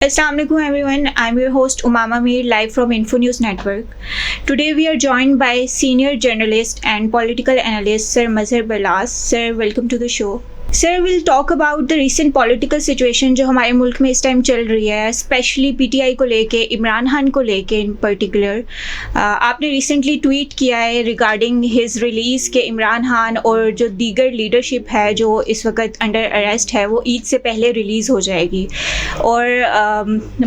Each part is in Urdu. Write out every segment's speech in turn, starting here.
Assalamualaikum everyone. I'm your host Umama Mir, live from Info News Network. Today we are joined by senior journalist and political analyst Sir Mazhar Balas. Sir, welcome to the show. Sir, we'll talk about the recent political situation جو ہمارے ملک میں اس ٹائم چل رہی ہے, اسپیشلی پی ٹی آئی کو لے کے, عمران خان کو لے کے ان پرٹیکولر. آپ نے ریسنٹلی ٹویٹ کیا ہے ریگارڈنگ ہز ریلیز کہ عمران خان اور جو دیگر لیڈرشپ ہے جو اس وقت انڈر اریسٹ ہے وہ عید سے پہلے ریلیز ہو جائے گی, اور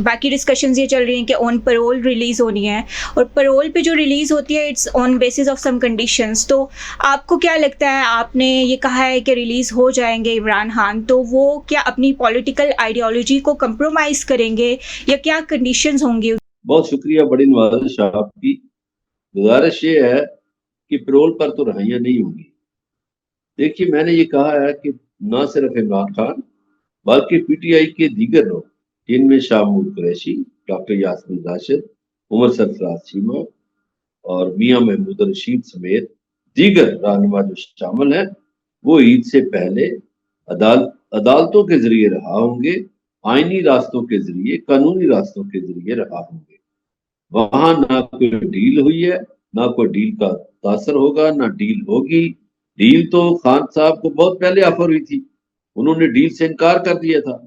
باقی ڈسکشنز یہ چل رہی ہیں کہ آن پرول ریلیز ہونی ہے, اور پرول پہ جو ریلیز ہوتی ہے it's on basis of some conditions. تو آپ کو کیا لگتا ہے, آپ نے یہ کہا ہے کہ ریلیز ہو جائیں گے عمران خان, تو وہ کیا اپنی پولیٹیکل آئیڈیالوجی کو کمپرومائز کریں گے یا کیا کنڈیشنز ہوں گی؟ بہت شکریہ, بڑی نوازش آپ کی. گزارش یہ ہے کہ پیرول پر تو رہائیاں نہیں ہوں گی. دیکھیے, میں نے یہ کہا ہے کہ نہ صرف عمران خان بلکہ پی ٹی آئی کے دیگر لوگ, جن میں شاہ محمود قریشی, ڈاکٹر یاسمین راشد, عمر سرفراز چیمہ اور میاں محمود رشید سمیت دیگر رہنما جو شامل ہیں, وہ عید سے پہلے عدالتوں کے ذریعے رہا ہوں گے, آئینی راستوں کے ذریعے, قانونی راستوں کے ذریعے رہا ہوں گے. وہاں نہ کوئی ڈیل ہوئی ہے, نہ کوئی ڈیل کا تاثر ہوگا, نہ ڈیل ہوگی. ڈیل تو خان صاحب کو بہت پہلے آفر ہوئی تھی, انہوں نے ڈیل سے انکار کر دیا تھا,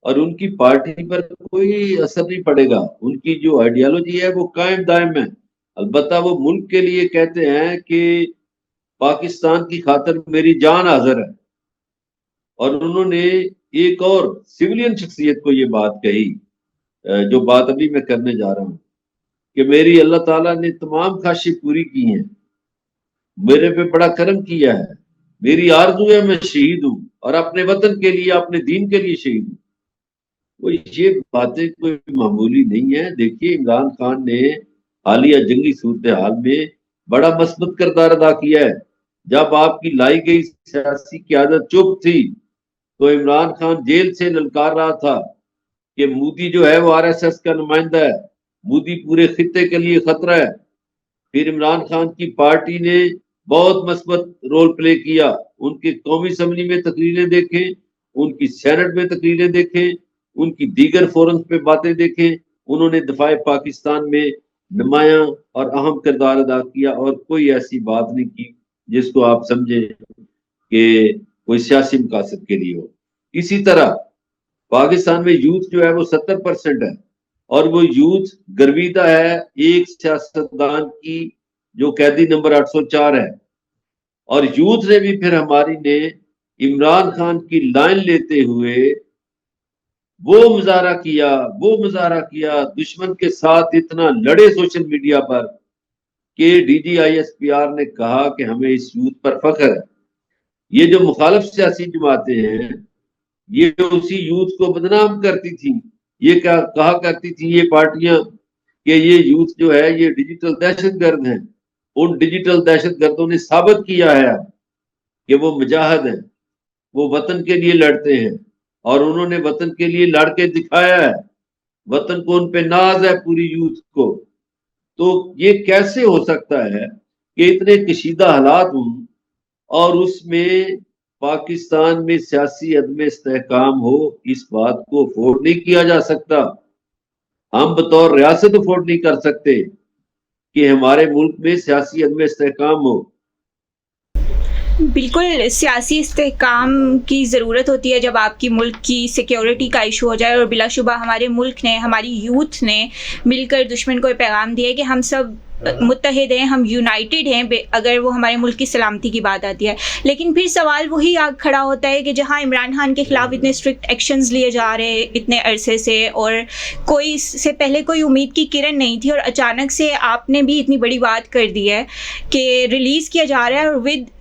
اور ان کی پارٹی پر کوئی اثر نہیں پڑے گا. ان کی جو آئیڈیالوجی ہے وہ قائم دائم ہے. البتہ وہ ملک کے لیے کہتے ہیں کہ پاکستان کی خاطر میری جان حاضر ہے, اور انہوں نے ایک اور سویلین شخصیت کو یہ بات کہی, جو بات ابھی میں کرنے جا رہا ہوں, کہ میری اللہ تعالیٰ نے تمام خواہشیں پوری کی ہیں, میرے پہ بڑا کرم کیا ہے, میری آرزو ہے میں شہید ہوں اور اپنے وطن کے لیے, اپنے دین کے لیے شہید ہوں. وہ یہ باتیں کوئی معمولی نہیں ہیں. دیکھیے, عمران خان نے حالیہ جنگی صورتحال میں بڑا مثبت کردار ادا کیا ہے. جب آپ کی لائی گئی سیاسی قیادت چپ تھی تو عمران خان جیل سے للکار رہا تھا کہ مودی جو ہے وہ آر ایس ایس کا نمائندہ ہے, مودی پورے خطے کے لیے خطرہ ہے. پھر عمران خان کی پارٹی نے بہت مثبت رول پلے کیا. ان کی قومی اسمبلی میں تقریریں دیکھیں, ان کی سینٹ میں تقریریں دیکھیں, ان کی دیگر فورمز پہ باتیں دیکھیں, انہوں نے دفاع پاکستان میں نمایاں اور اہم کردار ادا کیا, اور کوئی ایسی بات نہیں کی جس کو آپ سمجھیں کہ کوئی سیاسی مقاصد کے لیے ہو. اسی طرح پاکستان میں یوتھ جو ہے وہ 70% ہے, اور وہ یوتھ گرویدہ ہے ایک سیاستدان کی جو قیدی نمبر 804 ہے. اور یوتھ نے بھی پھر ہماری نے عمران خان کی لائن لیتے ہوئے وہ مظاہرہ کیا, دشمن کے ساتھ اتنا لڑے سوشل میڈیا پر کہ D G I S P R نے کہا کہ ہمیں اس یوتھ پر فخر ہے. یہ جو مخالف سیاسی جماعتیں ہیں یہ اسی یوتھ کو بدنام کرتی تھی, یہ کہا کرتی تھی یہ پارٹیاں کہ یہ یوتھ جو ہے یہ ڈیجیٹل دہشت گرد ہیں. ان ڈیجیٹل دہشت گردوں نے ثابت کیا ہے کہ وہ مجاہد ہیں, وہ وطن کے لیے لڑتے ہیں, اور انہوں نے وطن کے لیے لڑ کے دکھایا ہے. وطن کو ان پہ ناز ہے, پوری یوتھ کو. تو یہ کیسے ہو سکتا ہے کہ اتنے کشیدہ حالات ہوں اور اس میں پاکستان میں سیاسی عدم استحکام ہو؟ اس بات کو افورڈ نہیں کیا جا سکتا. ہم بطور ریاست افورڈ نہیں کر سکتے کہ ہمارے ملک میں سیاسی عدم استحکام ہو. بالکل سیاسی استحکام کی ضرورت ہوتی ہے جب آپ کی ملک کی سیکیورٹی کا ایشو ہو جائے, اور بلا شبہ ہمارے ملک نے, ہماری یوتھ نے مل کر دشمن کو یہ پیغام دیا ہے کہ ہم سب متحد ہیں, ہم یونائٹڈ ہیں اگر وہ ہمارے ملک کی سلامتی کی بات آتی ہے. لیکن پھر سوال وہی کھڑا ہوتا ہے کہ جہاں عمران خان کے خلاف اتنے اسٹرکٹ ایکشنز لیے جا رہے ہیں اتنے عرصے سے, اور کوئی اس سے پہلے کوئی امید کی کرن نہیں تھی, اور اچانک سے آپ نے بھی اتنی بڑی بات کر دی ہے کہ ریلیز کیا جا رہا ہے,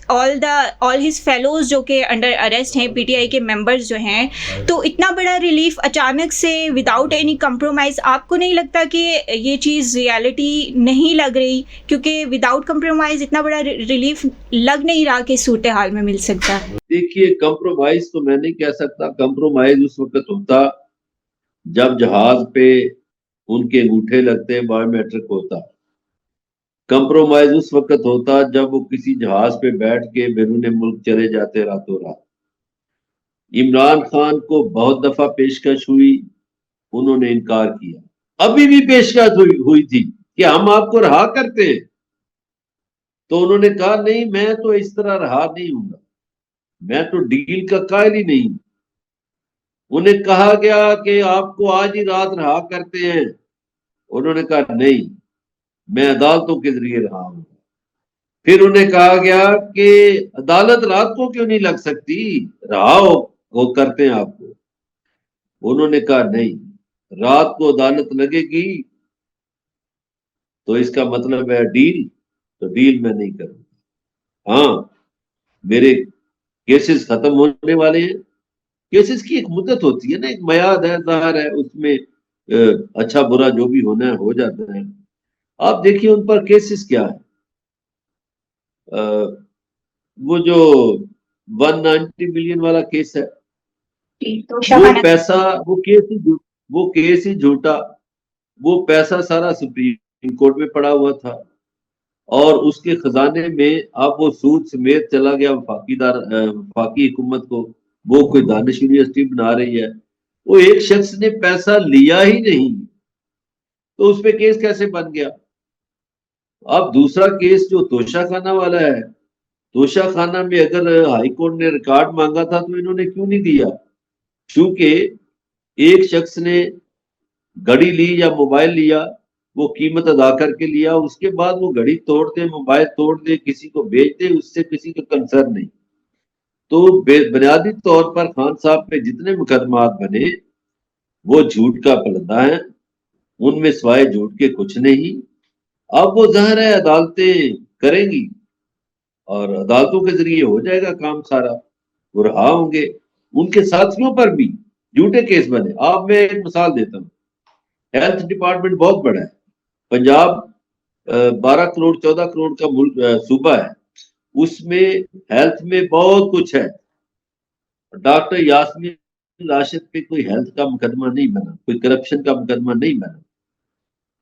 اور ود آل ہز فیلوز جو کہ انڈر اریسٹ ہیں, پی ٹی آئی کے ممبرز جو ہیں, تو اتنا بڑا ریلیف اچانک سے وداؤٹ اینی کمپرومائز, آپ کو نہیں لگتا کہ یہ چیز ریالٹی نہیں لگ رہی؟ کیونکہ وداؤٹ کمپرومائز اتنا بڑا ریلیف لگ نہیں رہا کہ صورتحال میں مل سکتا. دیکھیے, کمپرومائز تو میں نہیں کہہ سکتا. کمپرومائز اس وقت ہوتا جب جہاز پہ ان کے انگوٹھے لگتے, بایو میٹرک ہوتا. کمپرومائز اس وقت ہوتا جب وہ کسی جہاز پہ بیٹھ کے بیرون ملک چلے جاتے راتوں رات. عمران خان کو بہت دفعہ پیشکش ہوئی انہوں نے انکار کیا. ابھی بھی پیشکش ہوئی تھی کہ ہم آپ کو رہا کرتے ہیں, تو انہوں نے کہا نہیں, میں تو اس طرح رہا نہیں ہوں گا, میں تو ڈیل کا قائل ہی نہیں. انہیں کہا گیا کہ آپ کو آج ہی رات رہا کرتے ہیں, انہوں نے کہا نہیں, میں عدالتوں کے ذریعے رہا ہوں. پھر انہیں کہا گیا کہ عدالت رات کو کیوں نہیں لگ سکتی, رہا وہ کرتے ہیں آپ کو. انہوں نے کہا نہیں, رات کو عدالت لگے گی تو اس کا مطلب ہے ڈیل, تو ڈیل میں نہیں کروں گا. ہاں, میرے کیسز ختم ہونے والے ہیں. کیسز کی ایک مدت ہوتی ہے نا, ایک میعاد ہے, ظاہر ہے اس میں اچھا برا جو بھی ہونا ہے ہو جاتا ہے. آپ دیکھیے ان پر کیسز کیا ہے. وہ جو 190 ملین والا کیس ہے, وہ پیسہ, وہ کیس ہی جھوٹا, وہ پیسہ سارا سپریم کورٹ میں پڑا ہوا تھا, اور اس کے خزانے میں اب وہ سود سمیت چلا گیا وفاقی حکومت کو. وہ کوئی دانش یونیورسٹی بنا رہی ہے, وہ ایک شخص نے پیسہ لیا ہی نہیں, تو اس پہ کیس کیسے بن گیا. اب دوسرا کیس جو توشہ خانہ والا ہے, توشہ خانہ میں اگر ہائی کورٹ نے ریکارڈ مانگا تھا تو انہوں نے کیوں نہیں دیا, کیونکہ ایک شخص نے گھڑی لی یا موبائل لیا, وہ قیمت ادا کر کے لیا, اس کے بعد وہ گھڑی توڑ دے, موبائل توڑ دے, کسی کو بیچ دے, اس سے کسی کا کنسرن نہیں. تو بنیادی طور پر خان صاحب پہ جتنے مقدمات بنے وہ جھوٹ کا پلندہ ہیں, ان میں سوائے جھوٹ کے کچھ نہیں. اب وہ ظاہر ہے عدالتیں کریں گی اور عدالتوں کے ذریعے ہو جائے گا کام سارا, وہ رہا ہوں گے. ان کے ساتھیوں پر بھی جھوٹے کیس بنے. آپ میں ایک مثال دیتا ہوں, ہیلتھ ڈپارٹمنٹ بہت بڑا ہے, پنجاب 12 کروڑ 14 کروڑ کا ملک صوبہ ہے, اس میں ہیلتھ میں بہت کچھ ہے. ڈاکٹر یاسمین راشد پہ کوئی ہیلتھ کا مقدمہ نہیں بنا, کوئی کرپشن کا مقدمہ نہیں بنا.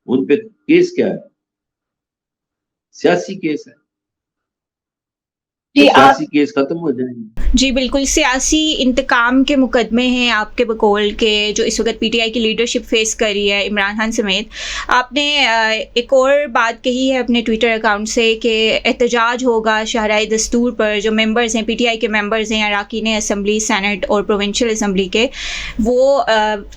ان پہ کیس کیا ہے, سیاسی کیس ہے. جی سیاسی کیس ختم ہو جائیں گے. جی بالکل, سیاسی انتقام کے مقدمے ہیں آپ کے بقول کے جو اس وقت پی ٹی آئی کی لیڈرشپ فیس کر رہی ہے عمران خان سمیت. آپ نے ایک اور بات کہی ہے اپنے ٹویٹر اکاؤنٹ سے کہ احتجاج ہوگا شاہراہ دستور پر. جو ممبرز ہیں, پی ٹی آئی کے ممبرز ہیں, اراکین اسمبلی, سینٹ اور پروونشل اسمبلی کے, وہ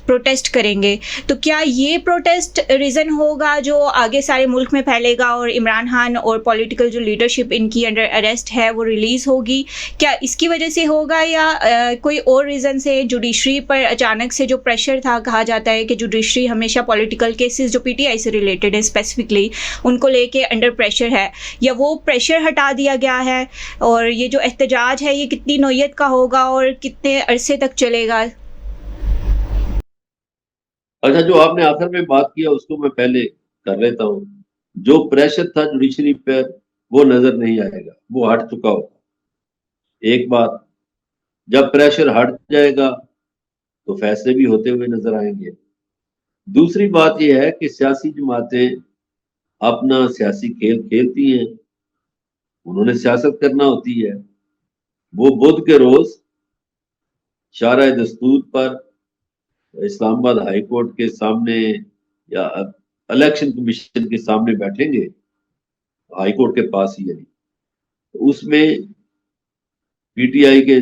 پروٹیسٹ کریں گے. تو کیا یہ پروٹیسٹ ریزن ہوگا جو آگے سارے ملک میں پھیلے گا اور عمران خان اور پولیٹیکل جو لیڈرشپ ان کی انڈر اریسٹ ہے وہ ریلیز ہوگی؟ کیا اس کی وجہ سے ہوگا یا کوئی اور ریزن سے؟ جوڈیشری پر اچانک سے جو پریشر تھا, کہا جاتا ہے کہ جوڈیشری ہمیشہ پولیٹیکل کیسز جو پی ٹی آئی سے ریلیٹڈ ہے اسپیسیفکلی ان کو لے کے انڈر پریشر ہے, یا وہ پریشر ہٹا دیا گیا ہے؟ اور یہ جو احتجاج ہے یہ کتنی نوعیت کا ہوگا اور کتنے عرصے تک چلے گا؟ اچھا, جو آپ نے آخر میں بات کیا اس کو میں پہلے کر لیتا ہوں. جو پریشر تھا جوڈیشری پہ وہ نظر نہیں آئے گا, وہ ہٹ چکا ہوگا. ایک بات, جب پریشر ہٹ جائے گا تو فیصلے بھی ہوتے ہوئے نظر آئیں گے. دوسری بات یہ ہے کہ سیاسی جماعتیں اپنا سیاسی کھیل کھیلتی ہیں, انہوں نے سیاست کرنا ہوتی ہے. وہ بدھ کے روز شاہراہ دستور پر اسلام آباد ہائی کورٹ کے سامنے یا الیکشن کمیشن کے سامنے بیٹھیں گے, ہائی کورٹ کے پاس ہی. یعنی اس میں پی ٹی آئی کے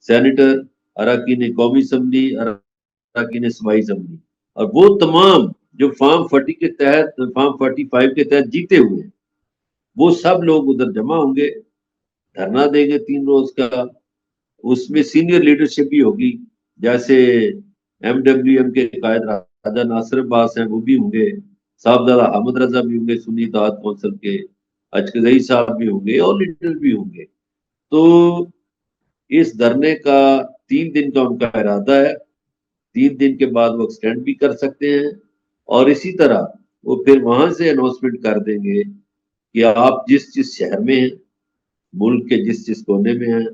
سینیٹر, اراکین قومی اسمبلی, اراکین صوبائی اسمبلی, اور وہ تمام جو فارم 40 کے تحت, فارم 45 کے تحت جیتے ہوئے ہیں, وہ سب لوگ ادھر جمع ہوں گے, دھرنا دیں گے 3 روز کا. اس میں سینئر لیڈرشپ بھی ہوگی, جیسے ایم ڈبلیو ایم کے قائد راجہ ناصر عباس ہیں وہ بھی ہوں گے, صاحبزادہ حامد رضا بھی ہوں گے سنی اتحاد کونسل کے, اچکزئی صاحب بھی ہوں گے, اور لیڈر بھی ہوں گے. تو اس دھرنے کا 3 دن کا ان کا ارادہ ہے. 3 دن کے بعد وہ ایکسٹینڈ بھی کر سکتے ہیں, اور اسی طرح وہ پھر وہاں سے اناؤنسمنٹ کر دیں گے کہ آپ جس شہر میں ہیں, ملک کے جس کونے میں ہیں,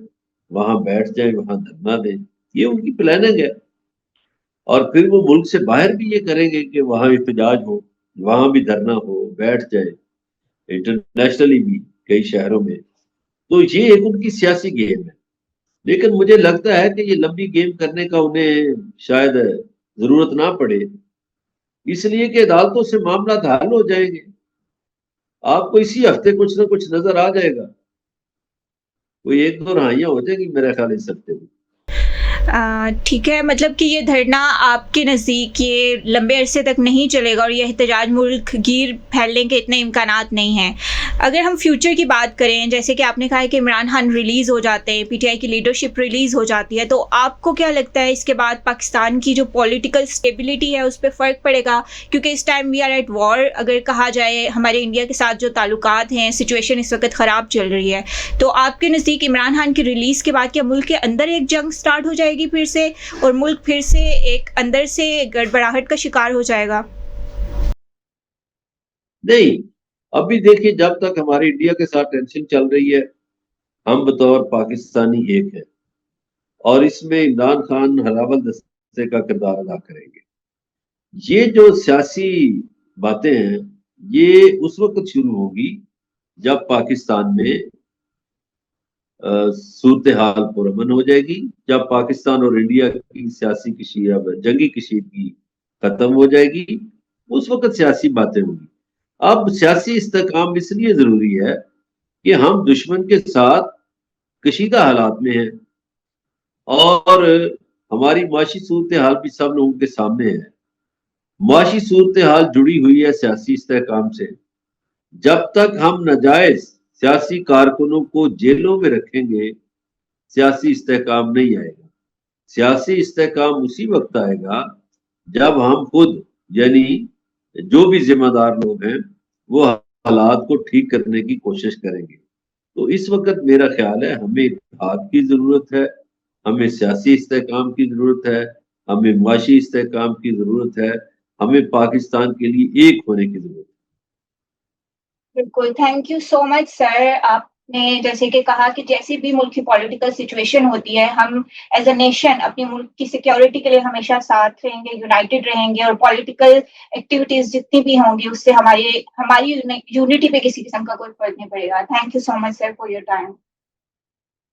وہاں بیٹھ جائیں, وہاں دھرنا دیں. یہ ان کی پلاننگ ہے. اور پھر وہ ملک سے باہر بھی یہ کریں گے کہ وہاں احتجاج ہو, وہاں بھی دھرنا ہو, بیٹھ جائیں, انٹرنیشنلی بھی کئی شہروں میں. تو یہ ایک ان کی سیاسی گیم ہے. لیکن مجھے لگتا ہے کہ یہ لمبی گیم کرنے کا انہیں شاید ضرورت نہ پڑے، اس لیے کہ عدالتوں سے معاملات حل ہو جائیں گے. آپ کو اسی ہفتے کچھ نہ کچھ نظر آ جائے گا، کوئی 1-2 رہائیاں ہو جائیں گی میرے خیال اس ہفتے میں. ٹھیک ہے، مطلب کہ یہ دھرنا آپ کے نزدیک یہ لمبے عرصے تک نہیں چلے گا اور یہ احتجاج ملک گیر پھیلنے کے اتنے امکانات نہیں ہیں. اگر ہم فیوچر کی بات کریں، جیسے کہ آپ نے کہا ہے کہ عمران خان ریلیز ہو جاتے ہیں، پی ٹی آئی کی لیڈرشپ ریلیز ہو جاتی ہے، تو آپ کو کیا لگتا ہے اس کے بعد پاکستان کی جو پولیٹیکل اسٹیبلٹی ہے اس پہ فرق پڑے گا؟ کیونکہ اس time we are at war, اگر کہا جائے ہمارے انڈیا کے ساتھ جو تعلقات ہیں، سچویشن اس وقت خراب چل رہی ہے، تو آپ کے نزدیک عمران خان کی ریلیز کے بعد کیا ملک کے اندر ایک جنگ سٹارٹ ہو جائے گی پھر سے، اور ملک پھر سے ایک اندر سے گڑبڑاہٹ کا شکار ہو جائے گا؟ نہیں، ابھی دیکھیے جب تک ہماری انڈیا کے ساتھ ٹینشن چل رہی ہے، ہم بطور پاکستانی ایک ہے، اور اس میں عمران خان ہلاول دستے کا کردار ادا کریں گے. یہ جو سیاسی باتیں ہیں یہ اس وقت شروع ہوگی جب پاکستان میں صورتحال پرامن ہو جائے گی، جب پاکستان اور انڈیا کی سیاسی جنگی کشیدگی ختم ہو جائے گی، اس وقت سیاسی باتیں ہوں گی. اب سیاسی استحکام اس لیے ضروری ہے کہ ہم دشمن کے ساتھ کشیدہ حالات میں ہیں اور ہماری معاشی صورتحال بھی سب لوگوں کے سامنے ہے. معاشی صورتحال جڑی ہوئی ہے سیاسی استحکام سے. جب تک ہم ناجائز سیاسی کارکنوں کو جیلوں میں رکھیں گے، سیاسی استحکام نہیں آئے گا. سیاسی استحکام اسی وقت آئے گا جب ہم خود، یعنی جو بھی ذمہ دار لوگ ہیں، وہ حالات کو ٹھیک کرنے کی کوشش کریں گے. تو اس وقت میرا خیال ہے ہمیں اتحاد کی ضرورت ہے، ہمیں سیاسی استحکام کی ضرورت ہے، ہمیں معاشی استحکام کی ضرورت ہے، ہمیں پاکستان کے لیے ایک ہونے کی ضرورت ہے. بالکل، تھینک یو سو مچ سر. آپ نے جیسے کہ کہا کہ جیسی بھی ملک کی پولیٹیکل سچویشن ہوتی ہے، ہم ایز اے نیشن اپنے ملک کی سیکیورٹی کے لیے ہمیشہ ساتھ رہیں گے، یونائٹڈ رہیں گے، اور پولیٹیکل ایکٹیویٹیز جتنی بھی ہوں گی اس سے ہماری یونٹی پہ کسی قسم کا کوئی فرق نہیں پڑے گا. Thank you so much sir for your time.